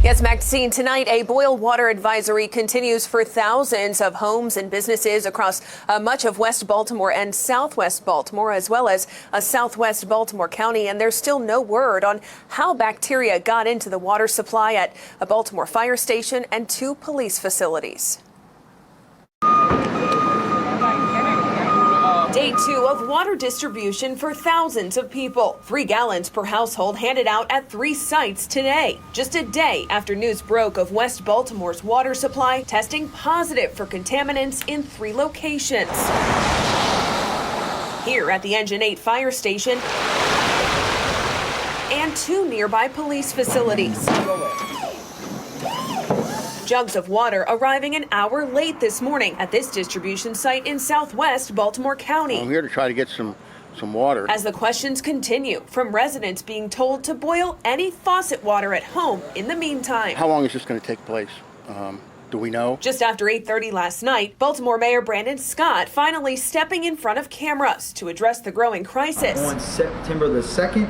Yes, Maxine, tonight a boil water advisory continues for thousands of homes and businesses across much of West Baltimore and Southwest Baltimore, as well as Southwest Baltimore County. And there's still no word on how bacteria got into the water supply at a Baltimore fire station and 2 police facilities. Day 2 of water distribution for thousands of people. 3 gallons per household handed out at 3 sites today. Just a day after news broke of West Baltimore's water supply testing positive for contaminants in 3 locations. Here at the Engine 8 fire station and 2 nearby police facilities. Jugs of water arriving an hour late this morning at this distribution site in Southwest Baltimore County. I'm here to try to get some water. As the questions continue, from residents being told to boil any faucet water at home in the meantime. How long is this going to take place? Do we know? Just after 8:30 last night, Baltimore Mayor Brandon Scott finally stepping in front of cameras to address the growing crisis. On September the 2nd,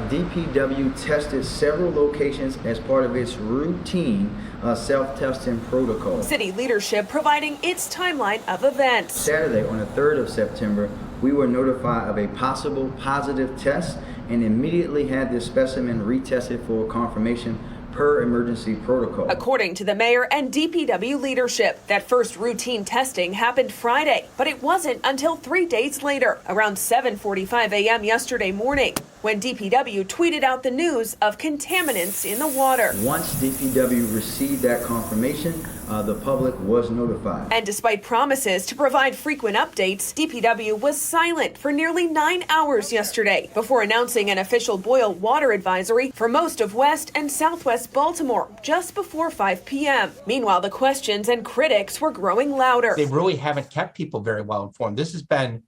DPW tested several locations as part of its routine self-testing protocol. City leadership providing its timeline of events. Saturday, on the 3rd of September, we were notified of a possible positive test and immediately had this specimen retested for confirmation per emergency protocol. According to the mayor and DPW leadership, that first routine testing happened Friday, but it wasn't until 3 days later, around 7:45 a.m. yesterday morning, when DPW tweeted out the news of contaminants in the water. Once DPW received that confirmation, the public was notified. And despite promises to provide frequent updates, DPW was silent for nearly 9 hours yesterday before announcing an official boil water advisory for most of West and Southwest Baltimore just before 5 p.m. Meanwhile, the questions and critics were growing louder. They really haven't kept people very well informed. This has been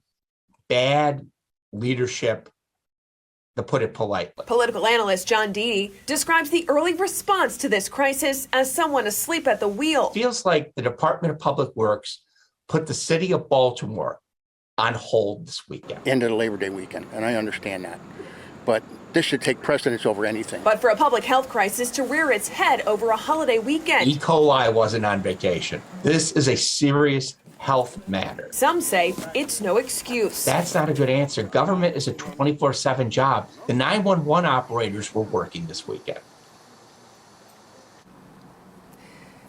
bad leadership, to put it politely. Political analyst John Deedy describes the early response to this crisis as someone asleep at the wheel. Feels like the Department of Public Works put the city of Baltimore on hold this weekend. End of the Labor Day weekend, and I understand that. But this should take precedence over anything. But for a public health crisis to rear its head over a holiday weekend. E.coli wasn't on vacation. This is a serious health matter. Some say it's no excuse. That's not a good answer. Government is a 24/7 job. The 911 operators were working this weekend.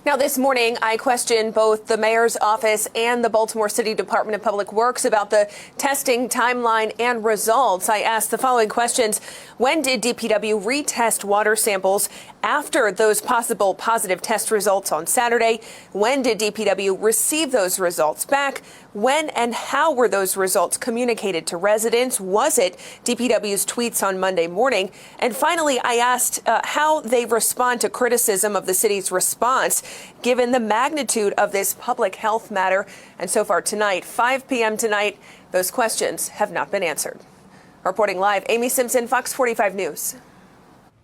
Now, this morning, I questioned both the mayor's office and the Baltimore City Department of Public Works about the testing timeline and results. I asked the following questions. When did DPW retest water samples after those possible positive test results on Saturday? When did DPW receive those results back? When and how were those results communicated to residents? Was it DPW's tweets on Monday morning? And finally, I asked how they respond to criticism of the city's response, given the magnitude of this public health matter. And so far tonight, 5 p.m. tonight, those questions have not been answered. Reporting live, Amy Simpson, Fox 45 News.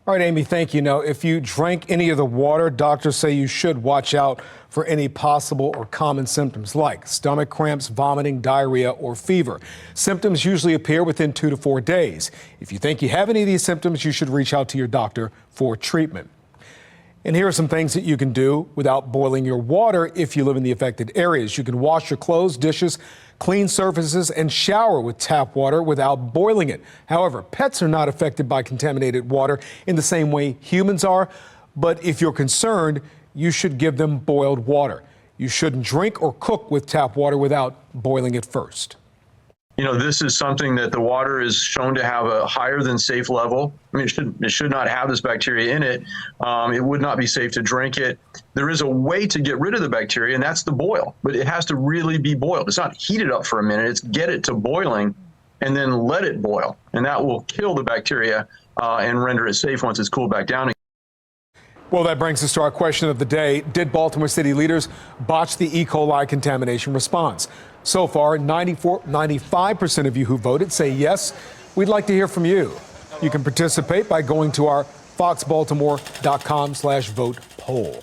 All right, Amy, thank you. Now, if you drank any of the water, doctors say you should watch out for any possible or common symptoms like stomach cramps, vomiting, diarrhea, or fever. Symptoms usually appear within 2 to 4 days. If you think you have any of these symptoms, you should reach out to your doctor for treatment. And here are some things that you can do without boiling your water if you live in the affected areas. You can wash your clothes, dishes, clean surfaces, and shower with tap water without boiling it. However, pets are not affected by contaminated water in the same way humans are. But if you're concerned, you should give them boiled water. You shouldn't drink or cook with tap water without boiling it first. You know, this is something that the water is shown to have a higher than safe level. I mean, it should not have this bacteria in it. It would not be safe to drink it. There is a way to get rid of the bacteria, and that's the boil. But it has to really be boiled. It's not heated up for a minute. It's get it to boiling and then let it boil. And that will kill the bacteria and render it safe once it's cooled back down. Well, that brings us to our question of the day. Did Baltimore City leaders botch the E. coli contamination response? So far, 95% of you who voted say yes. We'd like to hear from you. You can participate by going to our foxbaltimore.com/vote poll.